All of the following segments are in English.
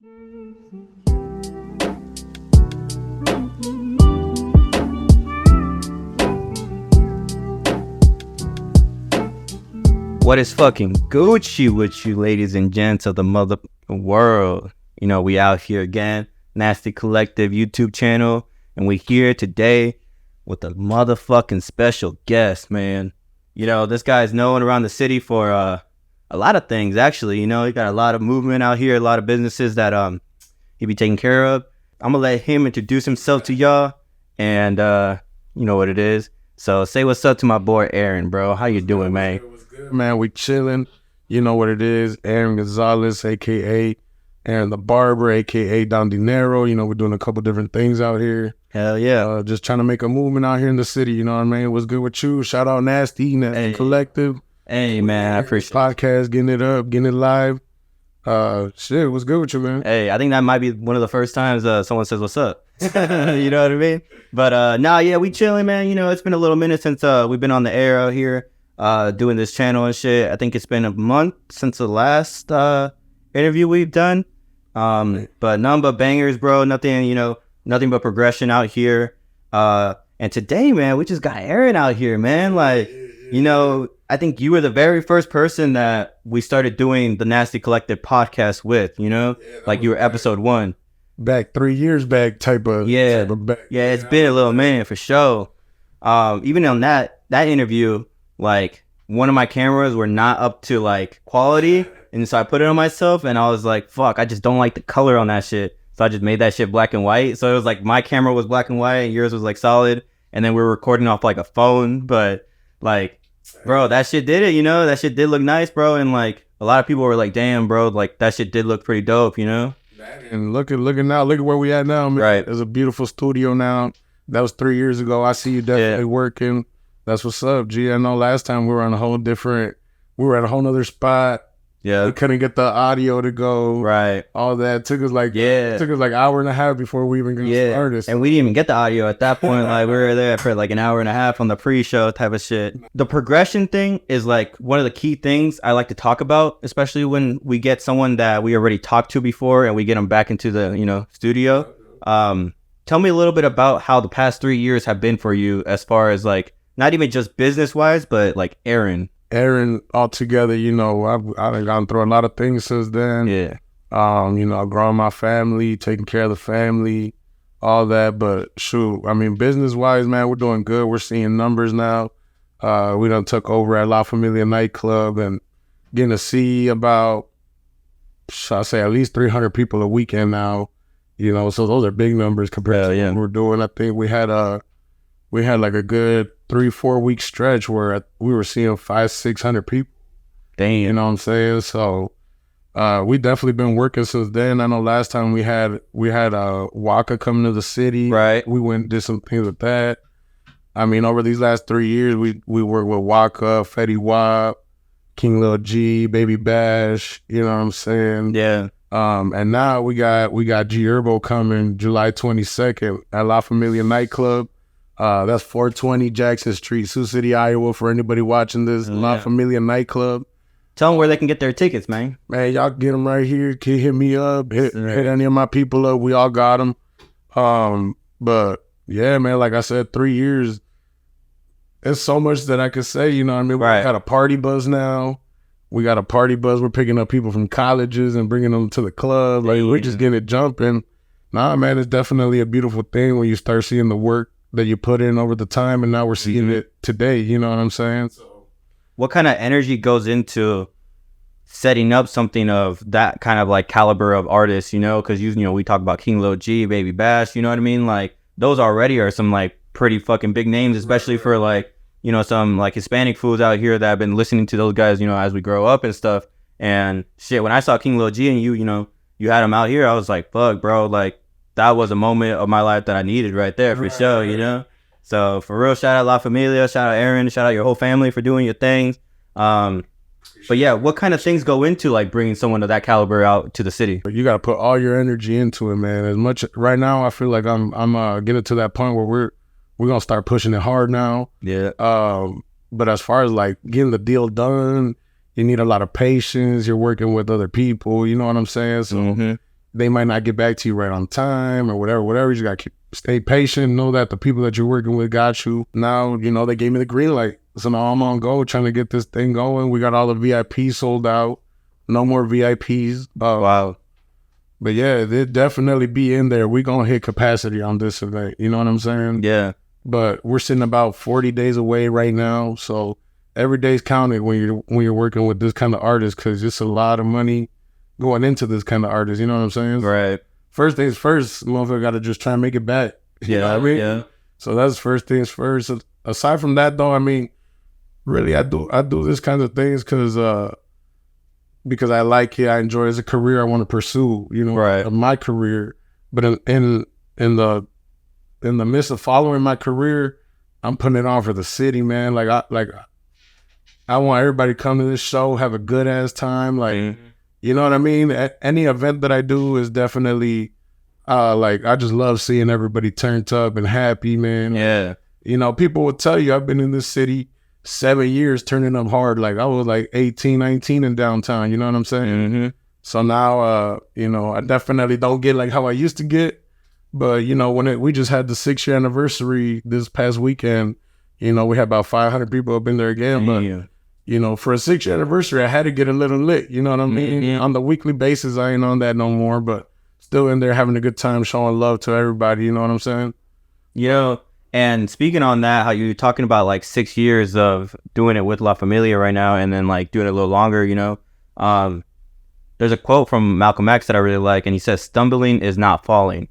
What is fucking Gucci with you, ladies and gents of the mother world? You know, we out here again, Nasty Collective YouTube channel, and we here today with a motherfucking special guest, man. You know, this guy's known around the city for a lot of things, actually. You know, he got a lot of movement out here, a lot of businesses that he be taking care of. I'm gonna let him introduce himself to y'all, and you know what it is. So say what's up to my boy Arron, bro. How you doing, man? Man, we chilling. You know what it is. Arron Gonzalez, a.k.a. Arron the Barber, a.k.a. Don Dinero. You know, we're doing a couple different things out here. Hell yeah. Just trying to make a movement out here in the city. You know what I mean? What's good with you? Shout out Nasty Collective. Hey, man, I appreciate podcast, getting it up, getting it live. Shit, what's good with you, man? Hey, I think that might be one of the first times someone says what's up. You know what I mean? But nah, yeah, we chilling, man. You know, it's been a little minute since we've been on the air out here doing this channel and shit. I think it's been a month since the last interview we've done. But none but bangers, bro. Nothing, you know, nothing but progression out here. And today, man, we just got Arron out here, man. Like, you know, I think you were the very first person that we started doing the Nasty Collective podcast with, you know? Like you were episode 1. Back 3 years back type of back. Yeah, it's been a little minute for sure. Even on that interview, like one of my cameras were not up to like quality, and so I put it on myself and I was like, fuck, I just don't like the color on that shit. So I just made that shit black and white. So it was like my camera was black and white and yours was like solid, and then we were recording off like a phone. But like, bro, that shit did it, you know? That shit did look nice, bro. And like a lot of people were like, damn, bro, like that shit did look pretty dope, you know? And look at now, look at where we at now, man. Right. There's a beautiful studio now. That was 3 years ago. I see you definitely working. That's what's up, G. I know last time we were on a whole different, we were at a whole nother spot. Yeah. We couldn't get the audio to go. Right. All that. Took us like an hour and a half before we even got started. And we didn't even get the audio at that point. Like we were there for like an hour and a half on the pre-show type of shit. The progression thing is like one of the key things I like to talk about, especially when we get someone that we already talked to before and we get them back into the, you know, studio. Tell me a little bit about how the past 3 years have been for you, as far as like, not even just business wise, but like Arron altogether. You know, I've gone through a lot of things since then. Yeah. You know, growing my family, taking care of the family, all that. But shoot, I mean, business wise, man, we're doing good. We're seeing numbers now. We done took over at La Familia nightclub and getting to see about, I say, at least 300 people a weekend now. You know, so those are big numbers compared to what we're doing. I think we had like a good 3-4 week stretch where we were seeing 500-600 people. Damn. You know what I'm saying? So we definitely been working since then. I know last time we had Waka coming to the city. Right. We went and did some things with that. I mean, over these last 3 years, we worked with Waka, Fetty Wap, King Lil G, Baby Bash. You know what I'm saying? Yeah. And now we got Herbo coming July 22nd at La Familia nightclub. That's 420 Jackson Street, Sioux City, Iowa. For anybody watching this, La Familia nightclub. Tell them where they can get their tickets, man. Man, y'all get them right here. Can hit me up. Hit any of my people up. We all got them. But yeah, man, like I said, 3 years. There's so much that I could say. You know what I mean? We got a party buzz now. We're picking up people from colleges and bringing them to the club. Like, we're just getting it jumping. Nah, man, it's definitely a beautiful thing when you start seeing the work that you put in over the time, and now we're seeing it today. You know what I'm saying? So, what kind of energy goes into setting up something of that kind of like caliber of artists, you know? Because, you know, we talk about King Lil G, Baby Bash, you know what I mean? Like, those already are some like pretty fucking big names, especially for like, you know, some like Hispanic fools out here that have been listening to those guys, you know, as we grow up and stuff. And shit, when I saw King Lil G and you know, you had him out here, I was like, fuck, bro, like, that was a moment of my life that I needed right there for sure, you know? So for real, shout out La Familia, shout out Arron, shout out your whole family for doing your things. But yeah, what kind of things go into like bringing someone of that caliber out to the city? You got to put all your energy into it, man. As much right now, I feel like I'm getting to that point where we're gonna start pushing it hard now. Yeah. But as far as like getting the deal done, you need a lot of patience. You're working with other people. You know what I'm saying? So they might not get back to you right on time or whatever. You got to stay patient. Know that the people that you're working with got you. Now, you know, they gave me the green light. So now I'm on go trying to get this thing going. We got all the VIPs sold out. No more VIPs. Wow. But yeah, they'll definitely be in there. We're going to hit capacity on this event. You know what I'm saying? Yeah. But we're sitting about 40 days away right now. So every day's counted when you're working with this kind of artist, because it's a lot of money going into this kind of artist. You know what I'm saying? Right. First things first, motherfucker got to just try and make it back. You know what I mean? Yeah. So that's first things first. Aside from that, though, I mean, really, I do this kind of things because I like it. I enjoy it as a career I want to pursue. You know, right. My career. But in the midst of following my career, I'm putting it on for the city, man. I want everybody to come to this show, have a good ass time. Like, you know what I mean? Any event that I do is definitely I just love seeing everybody turned up and happy, man. Yeah. You know, people will tell you I've been in this city 7 years turning up hard. Like I was like 18, 19 in downtown. You know what I'm saying? So now, you know, I definitely don't get like how I used to get. But, you know, we just had the 6-year anniversary this past weekend, you know, we had about 500 people up in there again. But, you know, for a 6-year anniversary, I had to get a little lit. You know what I mean? On the weekly basis, I ain't on that no more. But still in there having a good time, showing love to everybody. You know what I'm saying? You know, and speaking on that, how you're talking about like 6 years of doing it with La Familia right now and then like doing it a little longer, you know, there's a quote from Malcolm X that I really like. And he says, stumbling is not falling.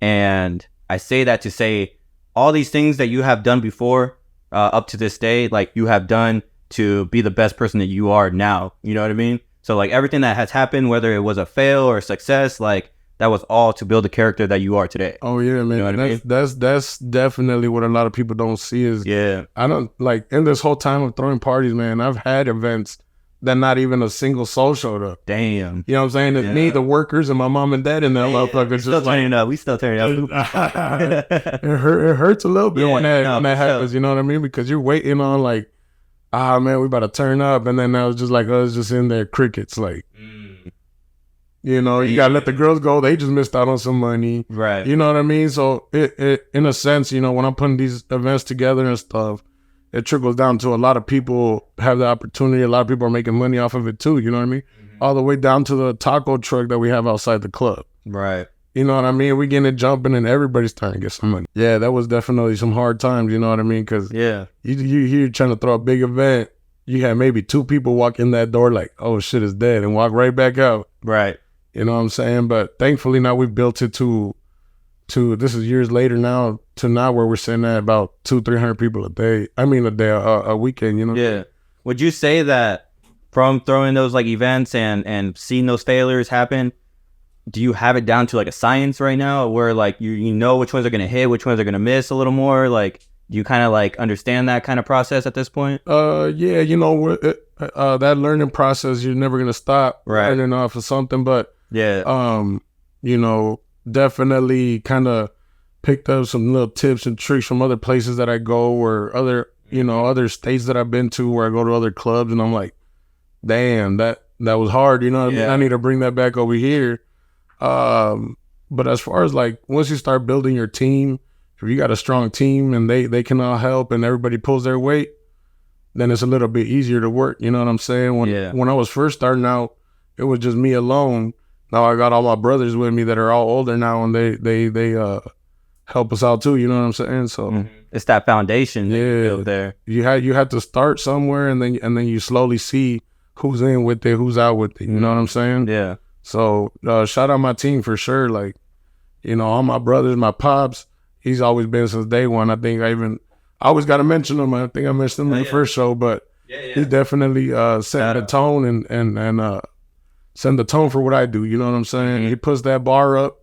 And I say that to say all these things that you have done before up to this day, like you have done to be the best person that you are now. You know what I mean? So like everything that has happened, whether it was a fail or a success, like that was all to build the character that you are today. Oh yeah, man. You know what I mean? That's definitely what a lot of people don't see is I don't like in this whole time of throwing parties, man, I've had events that not even a single soul showed up. Damn. You know what I'm saying? It's me, the workers, and my mom and dad in that motherfucker. We still turning up. We still turning up. It hurts a little bit when that happens, you know what I mean? Because you're waiting on like, man, we about to turn up. And then that was just like us just in there, crickets. Like, you know, you got to let the girls go. They just missed out on some money. Right. You know what I mean? So it in a sense, you know, when I'm putting these events together and stuff, it trickles down to a lot of people have the opportunity. A lot of people are making money off of it too. You know what I mean? All the way down to the taco truck that we have outside the club. Right. You know what I mean? We getting it jumping and everybody's trying to get some money. Yeah, that was definitely some hard times. You know what I mean? Because you're trying to throw a big event. You had maybe 2 people walk in that door like, oh, shit is dead, and walk right back out. Right. You know what I'm saying? But thankfully now we've built it to this is years later now, to now where we're sitting at about 200-300 people a day. I mean a weekend, you know? Yeah. Would you say that from throwing those like events and seeing those failures happen, do you have it down to like a science right now where like you know which ones are going to hit, which ones are going to miss a little more? Like, do you kind of like understand that kind of process at this point? Yeah, you know, that learning process, you're never going to stop learning off of something. But you know, definitely kind of picked up some little tips and tricks from other places that I go or other states that I've been to where I go to other clubs, and I'm like, damn, that was hard, you know what I mean? I need to bring that back over here. But as far as like once you start building your team, if you got a strong team and they can all help and everybody pulls their weight, then it's a little bit easier to work. You know what I'm saying? When I was first starting out, it was just me alone. Now I got all my brothers with me that are all older now, and they help us out too. You know what I'm saying? So it's that foundation that you build there. You had to start somewhere, and then you slowly see who's in with it, who's out with it. You know what I'm saying? Yeah. So shout out my team for sure. Like, you know, all my brothers, my pops, he's always been since day one. I think I always got to mention him. I think I mentioned him in the first show, but he definitely set the tone and set the tone for what I do. You know what I'm saying? He puts that bar up,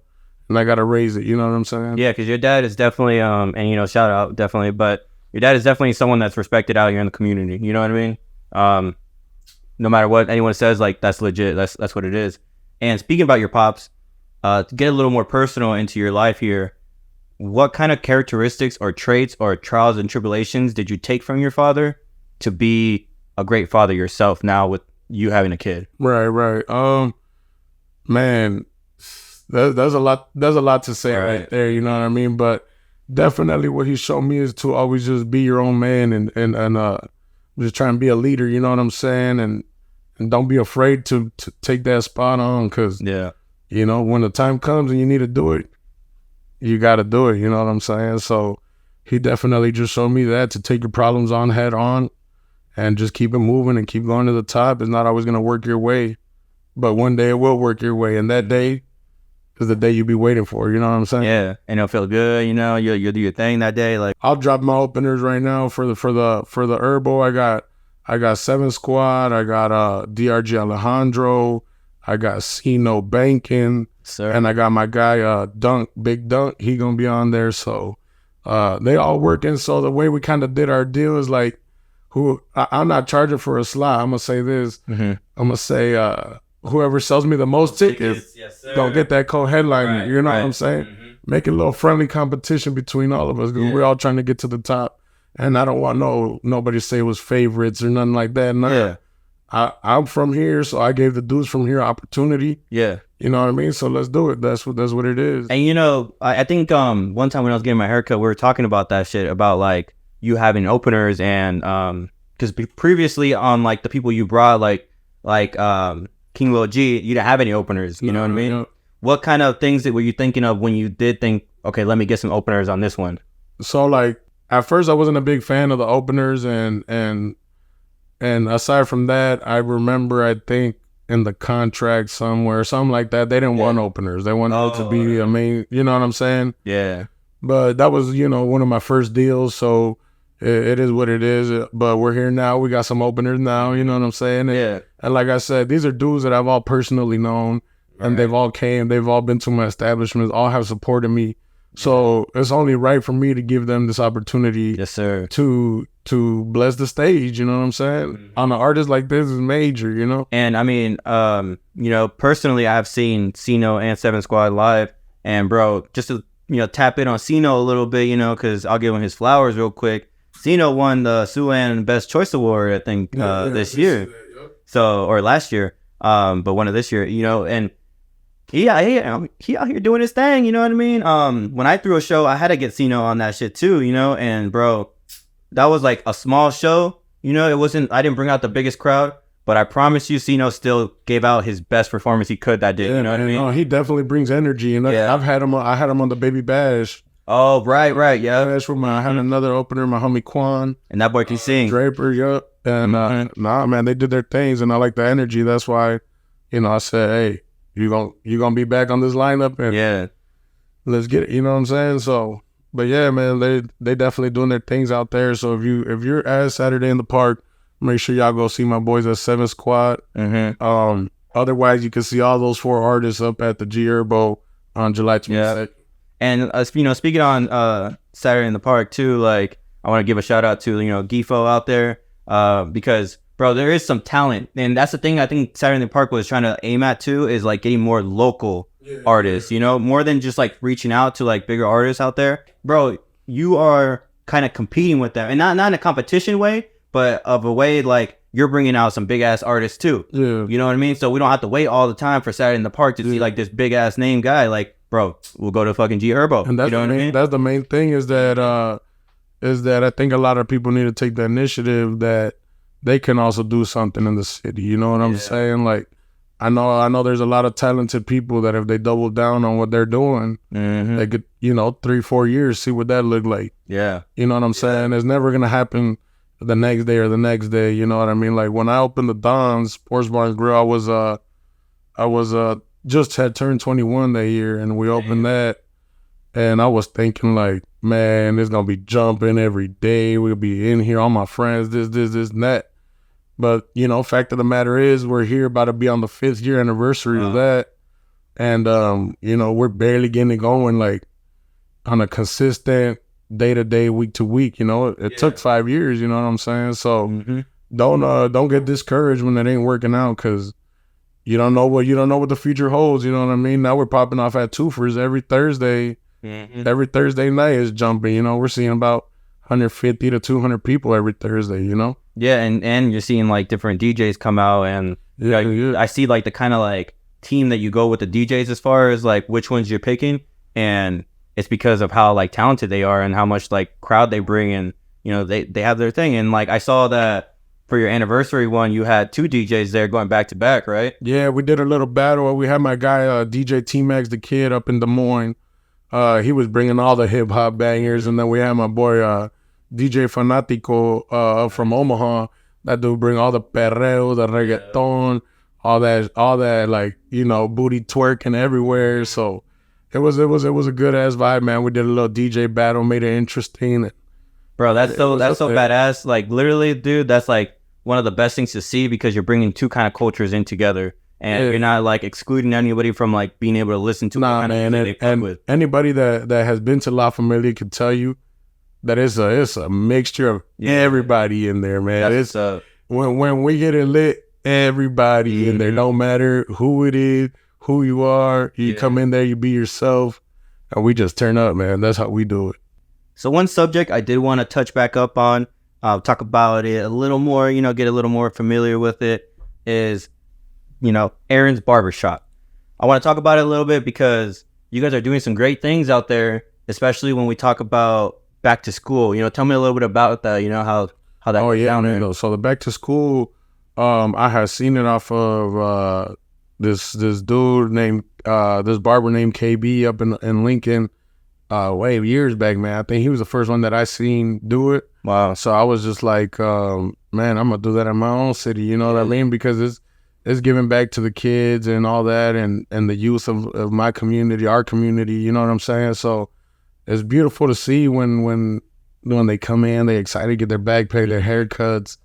and I got to raise it. You know what I'm saying? Yeah, because your dad is definitely, and you know, shout out definitely, but your dad is definitely someone that's respected out here in the community. You know what I mean? No matter what anyone says, like that's legit. That's what it is. And speaking about your pops, to get a little more personal into your life here, what kind of characteristics or traits or trials and tribulations did you take from your father to be a great father yourself now with you having a kid? Right. Man, there's a lot to say right there, you know what I mean? But definitely what he showed me is to always just be your own man and just try and be a leader, you know what I'm saying? And don't be afraid to take that spot on, because you know, when the time comes and you need to do it, you got to do it, you know what I'm saying? So he definitely just showed me that, to take your problems on head on and just keep it moving and keep going to the top. It's not always going to work your way, but one day it will work your way, and that day is the day you be waiting for, you know what I'm saying? Yeah, and it'll feel good, you know, you'll do your thing that day. Like, I'll drop my openers right now for the Herbo. I got 7 Squad, I got DRG Alejandro, I got Cino Banking, and I got my guy Big Dunk. He gonna be on there. So they all working. So the way we kind of did our deal is like, I'm not charging for a slot. I'm gonna say this. I'm gonna say whoever sells me the most tickets gonna get that co-headliner. Right, you know what I'm saying? Make it a little friendly competition between all of us, because we're all trying to get to the top. And I don't want nobody to say it was favorites or nothing like that. I'm from here, so I gave the dudes from here opportunity. Yeah. You know what I mean? So let's do it. That's what it is. And you know, I think one time when I was getting my haircut, we were talking about that shit, about like you having openers, and because previously on like the people you brought, like King Lil G, you didn't have any openers. You know what I mean? What kind of things were you thinking of when you did think, okay, let me get some openers on this one? So like, at first I wasn't a big fan of the openers, and aside from that, I remember, I think in the contract somewhere, something like that, they didn't want openers. They wanted it to be a main, you know what I'm saying? Yeah. But that was, you know, one of my first deals, so it is what it is. But we're here now. We got some openers now, you know what I'm saying? And like I said, these are dudes that I've all personally known, and they've all been to my establishments, all have supported me. So it's only right for me to give them this opportunity. Yes, sir. To bless the stage, you know what I'm saying? On an artist like this is major, you know? And I mean, you know, personally, I've seen Cino and 7 Squad live, and bro, just to, you know, tap in on Cino a little bit, you know, because I'll give him his flowers real quick. Cino won the Sioux Best Choice Award, I think, this year. So, or last year, but one of this year, you know, and he out here doing his thing, you know what I mean? When I threw a show, I had to get Cino on that shit too, you know? And bro, that was like a small show, you know? I didn't bring out the biggest crowd, but I promise you, Cino still gave out his best performance he could that day, you know what I mean? No, he definitely brings energy, and I had him on the Baby Bash. Oh, right, yeah. That's where I had another opener, my homie Quan. And that boy can sing. Draper, yup. And nah, man, they did their things, and I like the energy. That's why, you know, I said, hey, you gonna be back on this lineup, and let's get it, you know what I'm saying? So, but yeah, man, they definitely doing their things out there. So if you're at Saturday in the Park, make sure y'all go see my boys at 7 Squad. Otherwise, you can see all those 4 artists up at the G Herbo on July 22nd. And you know, speaking on Saturday in the Park too, like I want to give a shout out to, you know, Gifo out there, because bro, there is some talent, and that's the thing I think Saturday in the Park was trying to aim at too, is like getting more local artists, you know, more than just like reaching out to like bigger artists out there. Bro, you are kind of competing with them, and not in a competition way, but of a way like you're bringing out some big ass artists too. Yeah, you know what I mean? So we don't have to wait all the time for Saturday in the Park to see like this big ass name guy. Like, bro, we'll go to fucking G Herbo. And that's, you know what I mean? That's the main thing, is that I think a lot of people need to take the initiative that they can also do something in the city. You know what I'm saying? Like, I know there's a lot of talented people that if they double down on what they're doing, they could, you know, 3-4 years, see what that look like. Yeah. You know what I'm saying? It's never going to happen the next day or the next day. You know what I mean? Like when I opened the Don's Sports Bar and Grill, I was just had turned 21 that year, and we opened that, and I was thinking like, man, it's going to be jumping every day. We'll be in here, all my friends, this, and that. But, you know, fact of the matter is, we're here about to be on the 5th year anniversary of that. And, you know, we're barely getting it going, like, on a consistent day-to-day, week-to-week, you know. It took 5 years, you know what I'm saying? So don't get discouraged when it ain't working out, because you don't know what the future holds, you know what I mean? Now we're popping off at Twofers every Thursday. Every Thursday night is jumping, you know. We're seeing about 150 to 200 people every Thursday, you know? Yeah, and you're seeing like different DJs come out, and I see like the kind of like team that you go with the DJs as far as like which ones you're picking, and it's because of how like talented they are and how much like crowd they bring, and you know they have their thing. And like I saw that for your anniversary one, you had 2 DJs there going back to back, right? Yeah, we did a little battle. We had my guy DJ T-Max the Kid up in Des Moines. He was bringing all the hip hop bangers, and then we had my boy DJ Fanatico from Omaha. That dude bring all the perreo, the reggaeton, all that like, you know, booty twerking everywhere. So it was a good ass vibe, man. We did a little DJ battle, made it interesting. Bro, that's so badass. Like literally, dude, that's like one of the best things to see, because you're bringing 2 kind of cultures in together, and you're not like excluding anybody from like being able to listen to. Nah, man, and anybody that has been to La Familia can tell you that it's a mixture of everybody in there, man. It's when we get it lit, everybody in there, no matter who it is, who you are, you come in there, you be yourself, and we just turn up, man. That's how we do it. So one subject I did want to touch back up on, talk about it a little more, you know, get a little more familiar with it, is, you know, Arron's Barbershop. I want to talk about it a little bit because you guys are doing some great things out there, especially when we talk about back to school. You know, tell me a little bit about that, you know, how that goes down there. You know, so the back to school, I had seen it off of this dude named, this barber named KB up in Lincoln, way years back, man. I think he was the first one that I seen do it. Wow. So I was just like, man, I'm gonna do that in my own city, you know what I mean? Because it's giving back to the kids and all that, and the youth of my community, our community, you know what I'm saying? So it's beautiful to see when they come in, they excited to get their back paid, their haircuts.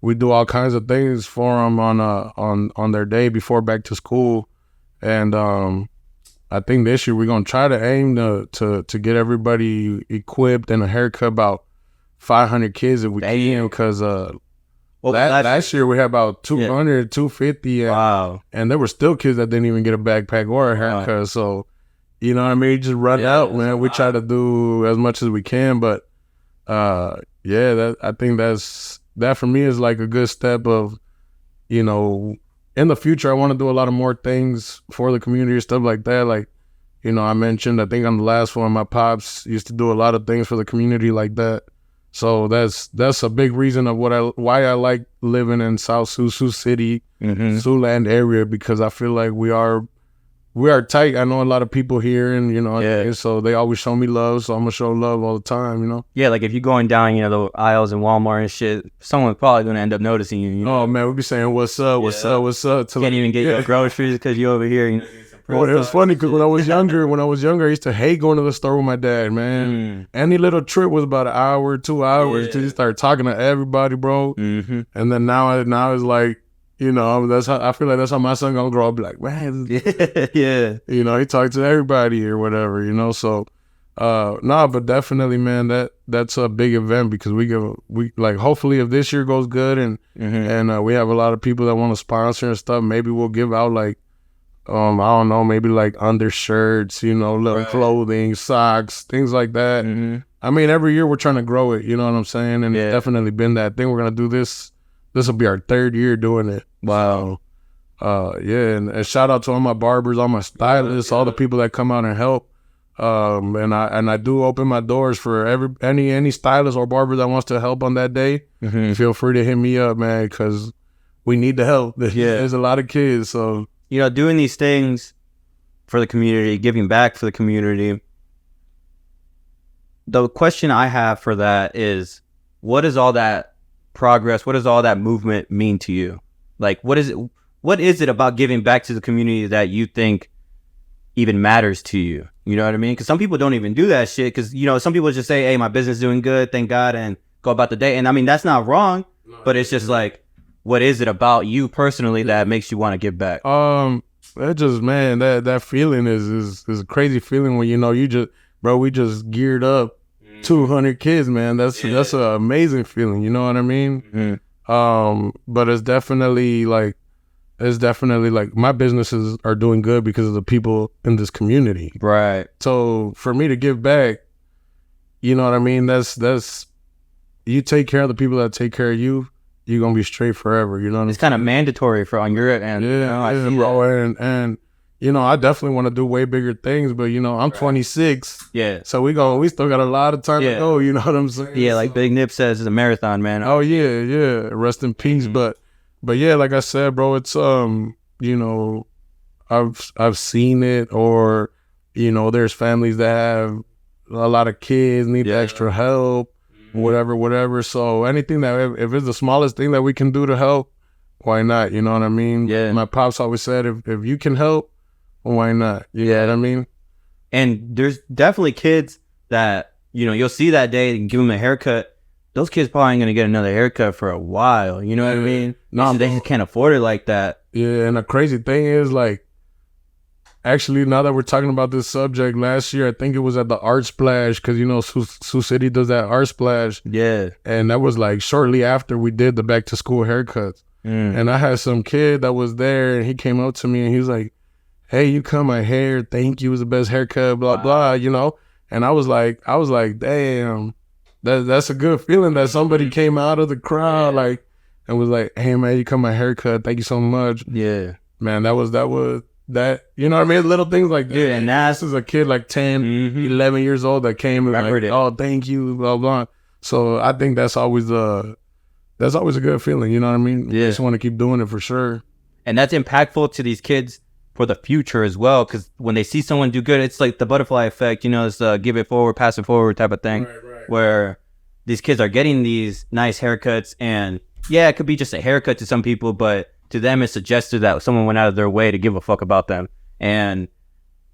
We do all kinds of things for them on their day before back to school, and I think this year we're gonna try to aim to get everybody equipped and a haircut, about 500 kids if we can, because last year we had about 200, 250, and there were still kids that didn't even get a backpack or a haircut. So, you know what I mean? Just run out, man. We try to do as much as we can, but I think that for me is like a good step of, you know, in the future I want to do a lot of more things for the community, stuff like that. Like, you know, I mentioned, I think on the last one, my pops used to do a lot of things for the community like that. So that's a big reason of why I like living in South Sioux City, Siouxland area, because I feel like we are tight. I know a lot of people here, and you know, and so they always show me love. So I'm gonna show love all the time, you know. Yeah, like if you're going down, you know, the aisles in Walmart and shit, someone's probably gonna end up noticing you. You know? Oh man, we be saying what's up, what's up, what's up. Can't even get your groceries because you over here. You know, well, it was funny because when I was younger, I used to hate going to the store with my dad, man. Any little trip was about an hour, 2 hours, because you start talking to everybody, bro. And then now it's like, you know, that's how I feel like that's how my son gonna grow up. Be like, man, you know, he talked to everybody or whatever, you know. So, but definitely, man, that's a big event, because we like, hopefully if this year goes good and we have a lot of people that want to sponsor and stuff, maybe we'll give out like, I don't know, maybe like undershirts, you know, little clothing, socks, things like that. I mean, every year we're trying to grow it, you know what I'm saying? And it's definitely been that thing. We're gonna do this. This will be our 3rd year doing it. Wow. So, and shout out to all my barbers, all my stylists, all the people that come out and help. And I do open my doors for any stylist or barber that wants to help on that day. Feel free to hit me up, man, because we need the help. There's a lot of kids, so. You know, doing these things for the community, giving back for the community. The question I have for that is, what does all that progress, what does all that movement mean to you? Like, what is it about giving back to the community that you think even matters to you? You know what I mean? Because some people don't even do that shit, because, you know, some people just say, hey, my business is doing good, thank God, and go about the day. And I mean, that's not wrong, but it's just like, what is it about you personally that makes you want to give back? That just, man, that feeling is a crazy feeling when, you know, we just geared up 200 kids, man. That's an amazing feeling, you know what I mean? But it's definitely like my businesses are doing good because of the people in this community. Right. So for me to give back, you know what I mean? That's you take care of the people that take care of you, you're gonna be straight forever. You know what I'm saying? It's kind of mandatory for on your end. Yeah, I see bro. And you know, I definitely want to do way bigger things, but you know, I'm 26. Yeah. So we still got a lot of time to go. You know what I'm saying? Yeah, like Big Nip says, it's a marathon, man. Oh yeah. Rest in peace. But yeah, like I said, bro, it's you know, I've seen it, or you know, there's families that have a lot of kids, need extra help, whatever. So anything that, if it's the smallest thing that we can do to help, why not? You know what I mean? Yeah. My pops always said, if you can help, why not? You know what I mean? And there's definitely kids that, you know, you'll see that day and give them a haircut. Those kids probably ain't going to get another haircut for a while. You know what I mean? No, they just can't afford it like that. Yeah, and the crazy thing is, like, actually, now that we're talking about this subject, last year, I think it was at the Art Splash, because, you know, Sioux City does that Art Splash. Yeah. And that was, like, shortly after we did the back-to-school haircuts. And I had some kid that was there, and he came up to me, and he was like, hey, you cut my hair. Thank you. It was the best haircut, blah, blah, you know? And I was like, damn, that's a good feeling that somebody came out of the crowd, like, and was like, hey, man, you cut my haircut. Thank you so much. Yeah. Man, that, you know what I mean? Little things like that. Yeah, and this is a kid like 10, 11 years old that came and like, oh, thank you, blah, blah. So I think that's always a good feeling, you know what I mean? Yeah. You just want to keep doing it for sure. And that's impactful to these kids for the future as well, because when they see someone do good, it's like the butterfly effect, you know, it's give it forward, pass it forward type of thing, where these kids are getting these nice haircuts, and yeah, it could be just a haircut to some people, but to them it's suggested that someone went out of their way to give a fuck about them. And,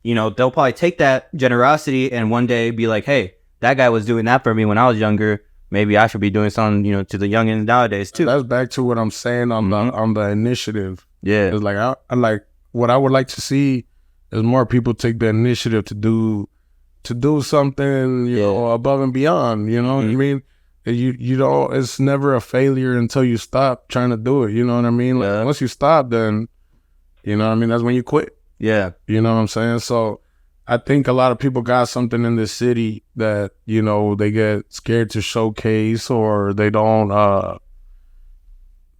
you know, they'll probably take that generosity and one day be like, hey, that guy was doing that for me when I was younger. Maybe I should be doing something, you know, to the youngins nowadays too. That's back to what I'm saying on the initiative. Yeah. It's like, I like, what I would like to see is more people take the initiative to do something, you know, above and beyond, you know what I mean? You don't, it's never a failure until you stop trying to do it, you know what I mean? Like, once you stop, then, you know what I mean, that's when you quit. Yeah. You know what I'm saying? So I think a lot of people got something in this city that, you know, they get scared to showcase, or they don't,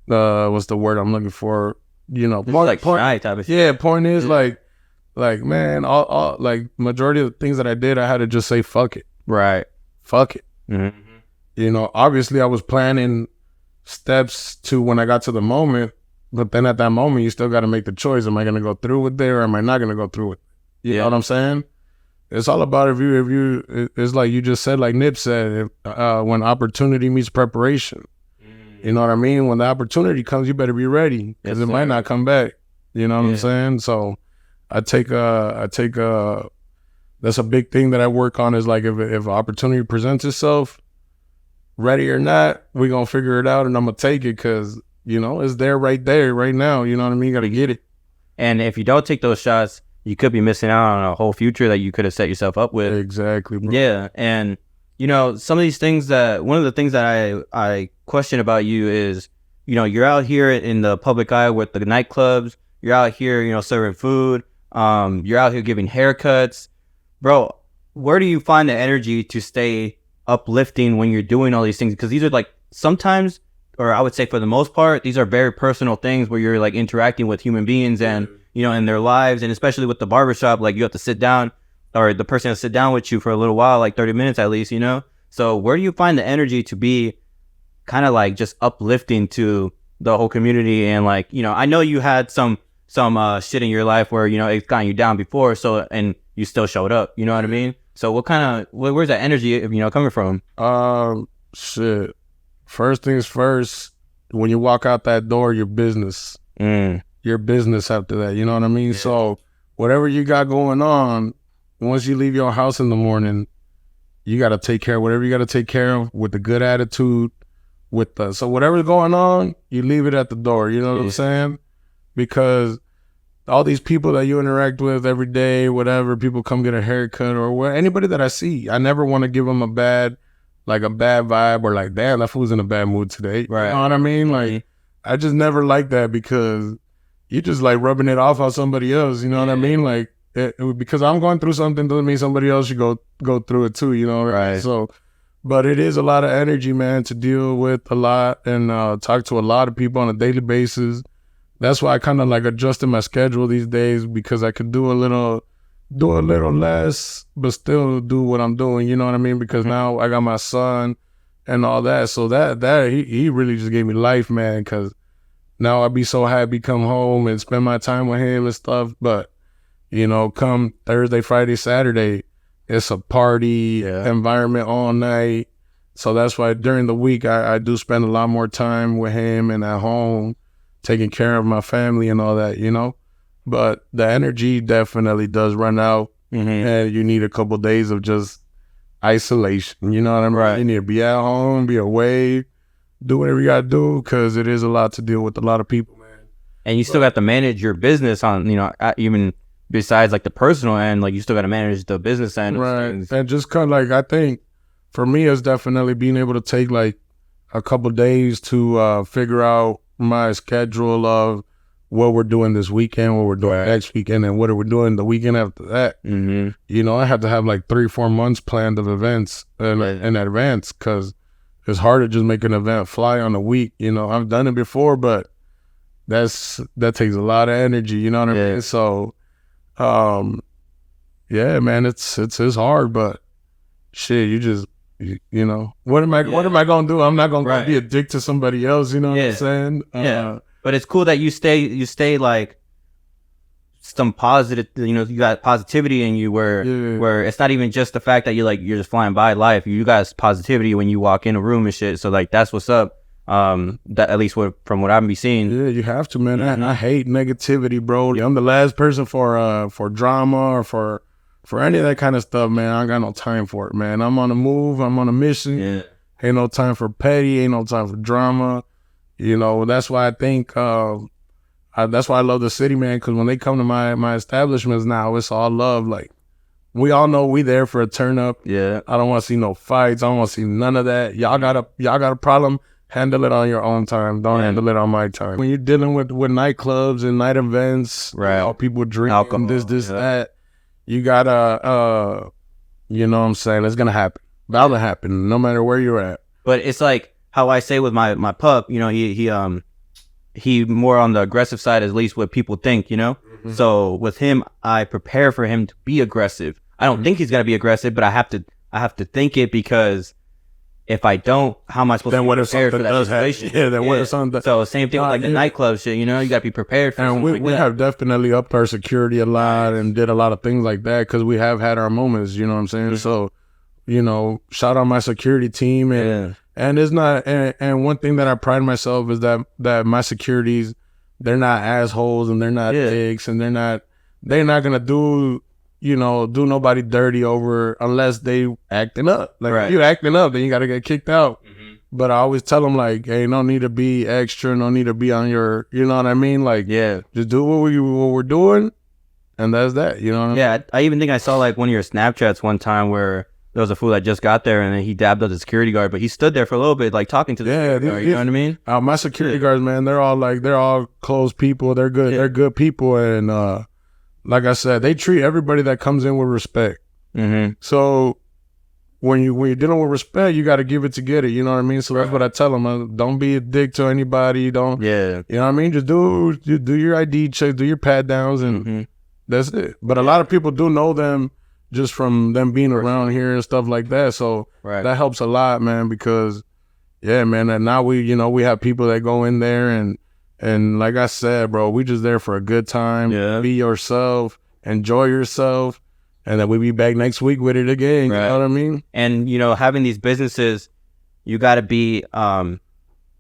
what's the word I'm looking for? You know, point is like, man, all like majority of the things that I did, I had to just say, fuck it. Right. Fuck it. You know, obviously I was planning steps to when I got to the moment, but then at that moment, you still got to make the choice. Am I going to go through with it, or am I not going to go through with it? You know what I'm saying? It's all about if you, it's like you just said, like Nip said, when opportunity meets preparation. You know what I mean? When the opportunity comes, you better be ready, because it might not come back. You know what I'm saying? So I take that's a big thing that I work on, is like, if opportunity presents itself, ready or not, we're going to figure it out, and I'm going to take it, because, you know, it's there right now. You know what I mean? You got to get it. And if you don't take those shots, you could be missing out on a whole future that you could have set yourself up with. Exactly, bro. Yeah. And, you know, some of these things one of the things that I question about you is, you know, you're out here in the public eye with the nightclubs. You're out here, you know, serving food. You're out here giving haircuts. Bro, where do you find the energy to stay uplifting when you're doing all these things? Because these are like, sometimes, or I would say for the most part, these are very personal things where you're like interacting with human beings and, you know, in their lives. And especially with the barbershop, like you have to sit down, or the person has to sit down with you for a little while, like 30 minutes at least, you know? So where do you find the energy to be kind of like just uplifting to the whole community? And like, you know, I know you had some shit in your life where, you know, it's gotten you down before, so, and you still showed up, you know what I mean? So where's that energy, you know, coming from? Shit. First things first, when you walk out that door, your business. Your business after that, you know what I mean? Yeah. So whatever you got going on, once you leave your house in the morning, you got to take care of whatever you got to take care of with a good attitude. So whatever's going on, you leave it at the door, you know what I'm saying? Because all these people that you interact with every day, whatever, people come get a haircut, or anybody that I see, I never want to give them a bad vibe, or like, damn, that fool's in a bad mood today. Right. You know what I mean? Like, I just never like that, because you just like rubbing it off on somebody else. You know what I mean? Like, because I'm going through something doesn't mean somebody else should go through it too, you know? Right. So But it is a lot of energy, man, to deal with a lot and talk to a lot of people on a daily basis. That's why I kind of like adjusted my schedule these days, because I could do a little less, but still do what I'm doing. You know what I mean? Because now I got my son and all that. So that he really just gave me life, man. Because now I'd be so happy come home and spend my time with him and stuff. But you know, come Thursday, Friday, Saturday, it's a party environment all night. So that's why during the week I do spend a lot more time with him and at home, taking care of my family and all that, you know. But the energy definitely does run out, and you need a couple of days of just isolation. You know what I mean? Right. You need to be at home, be away, do whatever you got to do, because it is a lot to deal with a lot of people, man. And you still got to manage your business on, you know, even besides like the personal end, like you still got to manage the business end. Right. And just kind of like, I think for me, it's definitely being able to take like a couple of days to figure out my schedule of what we're doing this weekend, what we're doing next weekend, and what are we doing the weekend after that. You know, I have to have like 3-4 months planned of events in advance, because it's hard to just make an event fly on a week. You know, I've done it before, but that takes a lot of energy. You know what I mean? So, yeah, man, it's hard, but shit, you know, what am I gonna do? I'm not gonna be a dick to somebody else. You know what I'm saying? But it's cool that you stay like some positive, you know, you got positivity in you where it's not even just the fact that you're just flying by life. You got positivity when you walk in a room and shit. So like, that's what's up. That at least from what I've been seeing. Yeah, you have to, man. I hate negativity, bro. I'm the last person for drama or for any of that kind of stuff, man. I ain't got no time for it, man. I'm on a move. I'm on a mission. Ain't no time for petty. Ain't no time for drama. You know, that's why I think, that's why I love the city, man, because when they come to my establishments now, it's all love. Like, we all know we there for a turn up. I don't want to see no fights. I don't want to see none of that. Y'all got a problem, handle it on your own time. Don't handle it on my time. When you're dealing with nightclubs and night events, all people drinking, alcohol, this, that, you gotta, you know what I'm saying? It's gonna happen. Bound to happen, no matter where you're at. But it's like how I say with my pup, you know, he more on the aggressive side, at least what people think, you know? So with him, I prepare for him to be aggressive. I don't think he's gonna be aggressive, but I have to think it, because if I don't, how am I supposed to be prepared for that situation? What if something so same thing with like the nightclub shit, you know, you gotta be prepared for and we have definitely upped our security a lot and did a lot of things like that, because we have had our moments, you know what I'm saying? So, you know, shout out my security team, and it's not, and one thing that I pride myself is that my securities, they're not assholes and they're not dicks, and they're not gonna do nobody dirty over unless they acting up. Like, if you acting up, then you gotta get kicked out. But I always tell them, like, hey, no need to be extra, no need to be on your, you know what I mean? Like, just do what we're doing, and that's that, you know what I mean? I even think I saw like one of your Snapchats one time where there was a fool that just got there, and then he dabbed up the security guard, but he stood there for a little bit, like talking to the security guard, you know what I mean? My security guards, man, they're all close people. They're good. They're good people, and like I said, they treat everybody that comes in with respect. So when you're dealing with respect, you got to give it to get it. You know what I mean? So that's what I tell them. Don't be a dick to anybody. Don't. You know what I mean? Just do your ID check, do your pat downs, and that's it. But a lot of people do know them just from them being around here and stuff like that. So that helps a lot, man, because man, and now we have people that go in there and like I said, bro, we just there for a good time. Be yourself, enjoy yourself, and then we'll be back next week with it again. You know what I mean? And, you know, having these businesses, you got to be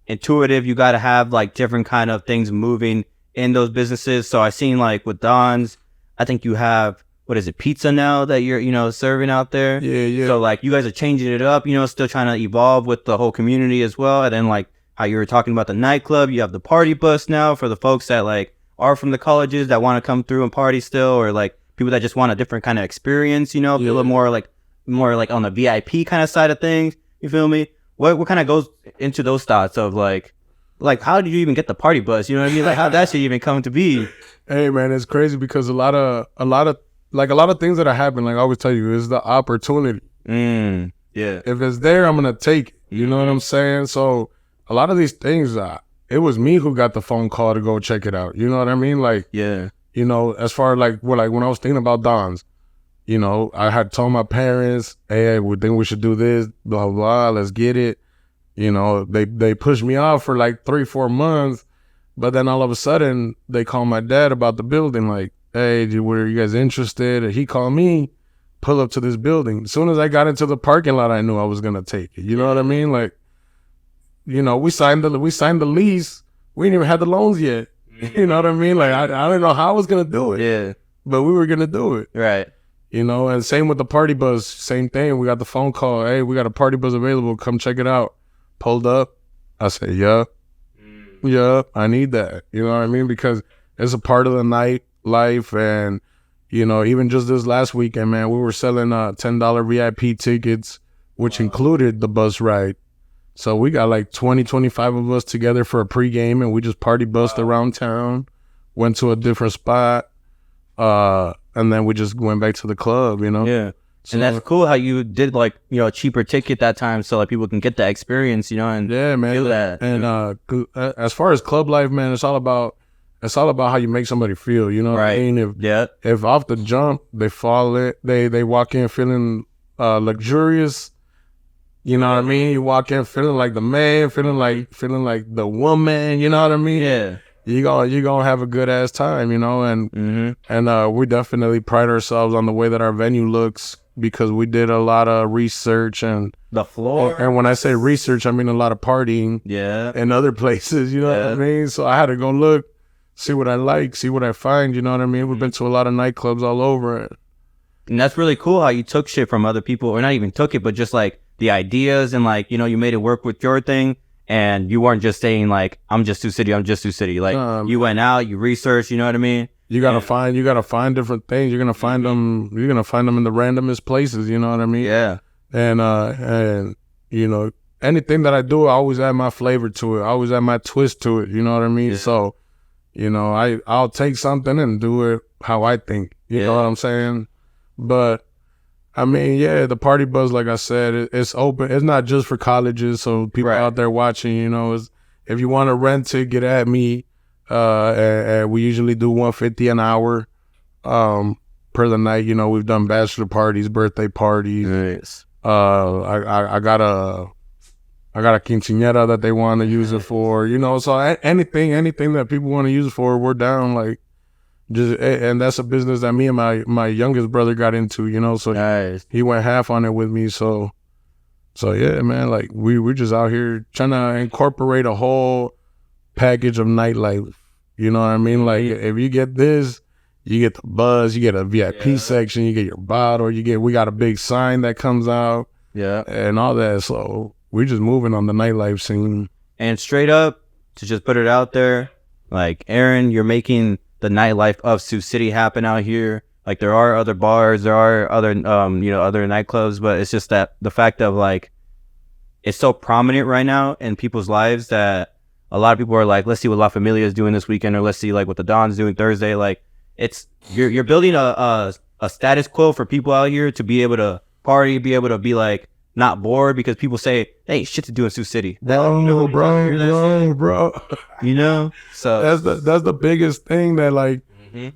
intuitive. You got to have like different kind of things moving in those businesses. So I seen like with Don's, I think you have, what is it, pizza now that you're, you know, serving out there? So like you guys are changing it up, you know, still trying to evolve with the whole community as well. And then like how you were talking about the nightclub, you have the party bus now for the folks that like are from the colleges that want to come through and party still, or like people that just want a different kind of experience, you know, be a little more like on the VIP kind of side of things. You feel me? What kind of goes into those thoughts of like how did you even get the party bus? You know what I mean? Like how that shit even come to be? Hey man, it's crazy because a lot of things that happen, like I always tell you, is the opportunity. Yeah. If it's there, I'm gonna take it. You know what I'm saying? So a lot of these things, it was me who got the phone call to go check it out. You know what I mean? Like, Yeah. you know, as far as like when I was thinking about Don's, you know, I had told my parents, hey, we think we should do this, blah, blah, blah, let's get it. You know, they pushed me off for like 3-4 months, but then all of a sudden they called my dad about the building, like, hey, were you guys interested? And he called me, pull up to this building. As soon as I got into the parking lot, I knew I was gonna take it. You know what I mean? Like, you know, we signed the lease. We didn't even have the loans yet. You know what I mean? Like, I don't know how I was gonna do it. Yeah. But we were gonna do it. Right. You know, and same with the party bus, same thing. We got the phone call, hey, we got a party bus available, come check it out. Pulled up. I said, yeah, I need that. You know what I mean? Because it's a part of the night life. And, you know, even just this last weekend, man, we were selling $10 VIP tickets, which included the bus ride. So we got like 20, 25 of us together for a pregame, and we just party bussed around town, went to a different spot, and then we just went back to the club, you know? Yeah. So, and that's cool how you did, like, you know, a cheaper ticket that time so like people can get that experience, you know, and yeah, man. feel that. And as far as club life, man, it's all about how you make somebody feel, you know what I mean? If off the jump they walk in feeling luxurious, you know what I mean? You walk in feeling like the man, feeling like the woman, you know what I mean? Yeah. You gonna have a good ass time, you know, and we definitely pride ourselves on the way that our venue looks, because we did a lot of research and the floor. And when I say research, I mean a lot of partying. Yeah. And other places, you know what I mean? So I had to go look, see what I like, see what I find, you know what I mean? We've been to a lot of nightclubs all over. And that's really cool how you took shit from other people, or not even took it, but just like the ideas, and like, you know, you made it work with your thing. And you weren't just saying like, I'm just Sioux City. Like, you went out, you researched, you know what I mean? You gotta find different things. You're gonna find them in the randomest places, you know what I mean? Yeah. And you know, anything that I do, I always add my flavor to it. I always add my twist to it, you know what I mean? Yeah. So, you know, I'll take something and do it how I think. You know what I'm saying? But I mean, yeah, the party buzz, like I said, it's open. It's not just for colleges. So people out there watching, you know, if you want to rent it, get at me. And we usually do $150 an hour per the night. You know, we've done bachelor parties, birthday parties. Nice. I got a quinceañera that they want to use it for. You know, so anything that people want to use it for, we're down. Like, and that's a business that me and my youngest brother got into, you know, so he went half on it with me. So yeah, man, like we're just out here trying to incorporate a whole package of nightlife. You know what I mean? Like, if you get this, you get the buzz, you get a VIP section, you get your bottle, we got a big sign that comes out, and all that. So we're just moving on the nightlife scene. And straight up, to just put it out there, like, Arron, you're making the nightlife of Sioux City happen out here. Like, there are other bars, there are other other nightclubs, but it's just that the fact of like, it's so prominent right now in people's lives that a lot of people are like, let's see what La Familia is doing this weekend, or let's see like what the Don's doing Thursday. Like, it's you're building a status quo for people out here to be able to party, be able to be like not bored, because people say, hey, shit to do in Sioux City. Bro. You know? So that's the biggest thing that, like,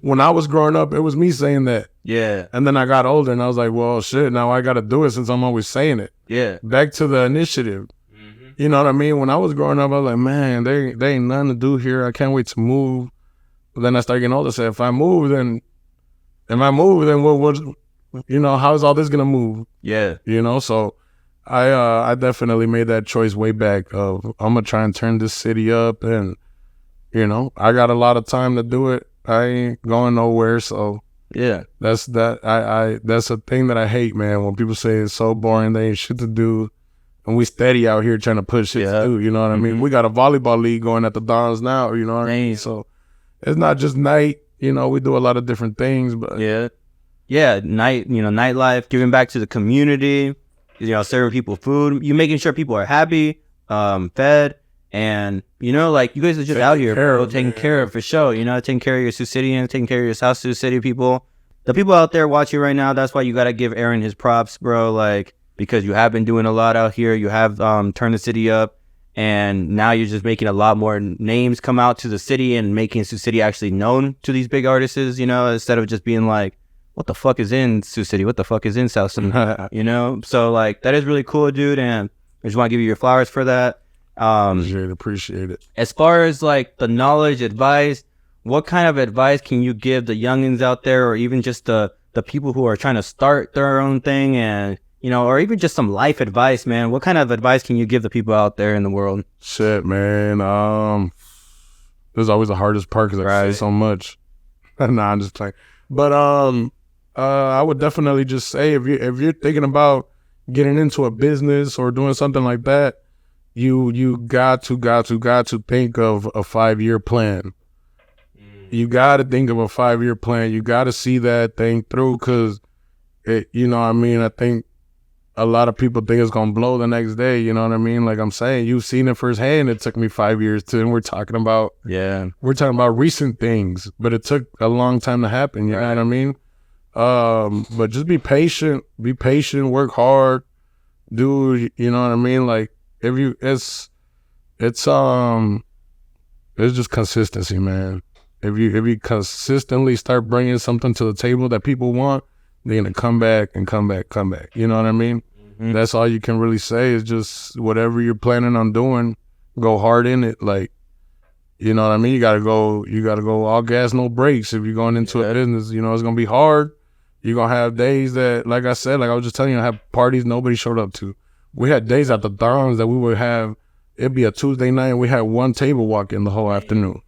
when I was growing up, it was me saying that. Yeah. And then I got older and I was like, well, shit, now I got to do it since I'm always saying it. Yeah. Back to the initiative. You know what I mean? When I was growing up, I was like, man, there ain't nothing to do here. I can't wait to move. But then I started getting older. I said, if I move, then what, you know, how's all this going to move? Yeah. You know, so I definitely made that choice way back of, I'm going to try and turn this city up, and, you know, I got a lot of time to do it. I ain't going nowhere. So yeah, that's a thing that I hate, man. When people say it's so boring, they ain't shit to do. And we steady out here trying to push shit to do, you know what I mean? We got a volleyball league going at the Dons now, you know what I mean? So it's not just night, you know, we do a lot of different things, but nightlife, giving back to the community, you know, serving people food, you making sure people are happy, fed, and, you know, like, you guys are just out here, bro, taking care of, for sure, you know, taking care of your Sioux Cityans, taking care of your South Sioux City people. The people out there watching right now, that's why you got to give Arron his props, bro, like, because you have been doing a lot out here. You have turned the city up, and now you're just making a lot more names come out to the city and making Sioux City actually known to these big artists, you know, instead of just being like, what the fuck is in Sioux City? What the fuck is in South City? You know? So, like, that is really cool, dude, and I just want to give you your flowers for that. Appreciate it. As far as, like, the knowledge, advice, what kind of advice can you give the youngins out there, or even just the people who are trying to start their own thing, and, you know, or even just some life advice, man? What kind of advice can you give the people out there in the world? Shit, man. This is always the hardest part because I say so much. Nah, I'm just playing. But I would definitely just say, if you're thinking about getting into a business or doing something like that, you got to think of a 5-year plan. You got to think of a 5-year plan. You got to see that thing through, because you know what I mean? I think a lot of people think it's going to blow the next day. You know what I mean? Like I'm saying, you've seen it firsthand. It took me 5 years to, and we're talking about recent things, but it took a long time to happen. You know what I mean? But just be patient, work hard, do, you know what I mean? Like, if you, it's just consistency, man. If you consistently start bringing something to the table that people want, they're going to come back. You know what I mean? Mm-hmm. That's all you can really say, is just whatever you're planning on doing, go hard in it. Like, you know what I mean? You gotta go all gas, no brakes. If you're going into a business, you know, it's going to be hard. You're going to have days that, like I said, like I was just telling you, I have parties nobody showed up to. We had days at the Dons that we would have, it'd be a Tuesday night and we had one table walk in the whole afternoon.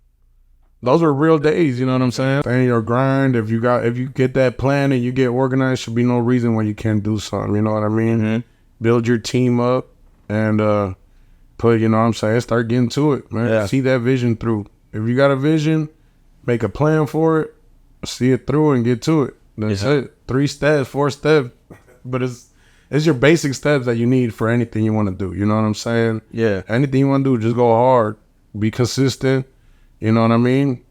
Those were real days, you know what I'm saying? And your grind, if you get that plan and you get organized, should be no reason why you can't do something, you know what I mean? Mm-hmm. Build your team up and put, you know what I'm saying, start getting to it, man. Yeah. See that vision through. If you got a vision, make a plan for it, see it through and get to it. That's it. 3 steps, 4 steps. But it's your basic steps that you need for anything you want to do, you know what I'm saying? Yeah. Anything you want to do, just go hard, be consistent. You know what I mean?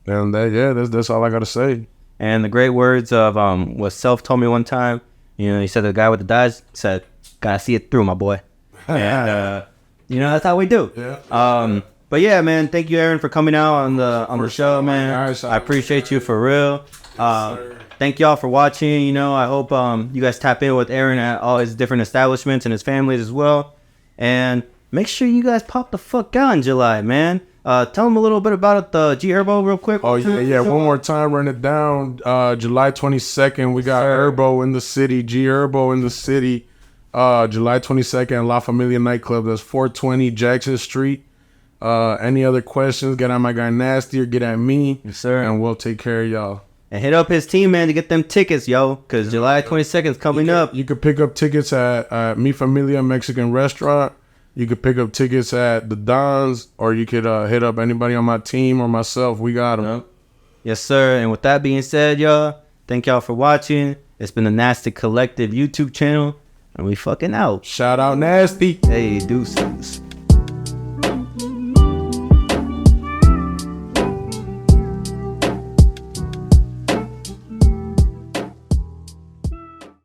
And that's all I got to say. And the great words of what Self told me one time, you know, he said, the guy with the dice said, gotta see it through, my boy. And, you know, that's how we do. Yeah. But yeah, man, thank you, Arron, for coming out on the show, man. I appreciate you for real. Thank y'all for watching. You know, I hope you guys tap in with Arron at all his different establishments and his families as well. And make sure you guys pop the fuck out in July, man. Tell them a little bit about the G Herbo real quick. Oh, yeah. One more time, run it down. July 22nd, we got Herbo in the city. G Herbo in the city. July 22nd, La Familia nightclub. That's 420 Jackson Street. Any other questions, get at my guy Nasty or get at me. Yes, sir. And we'll take care of y'all. And hit up his team, man, to get them tickets, yo. Because July 22nd is coming up. You could pick up tickets at Mi Familia Mexican Restaurant. You could pick up tickets at the Dons, or you could hit up anybody on my team or myself. We got them. Yes, sir. And with that being said, y'all, thank y'all for watching. It's been the Nasty Collective YouTube channel, and we fucking out. Shout out Nasty. Hey, deuces.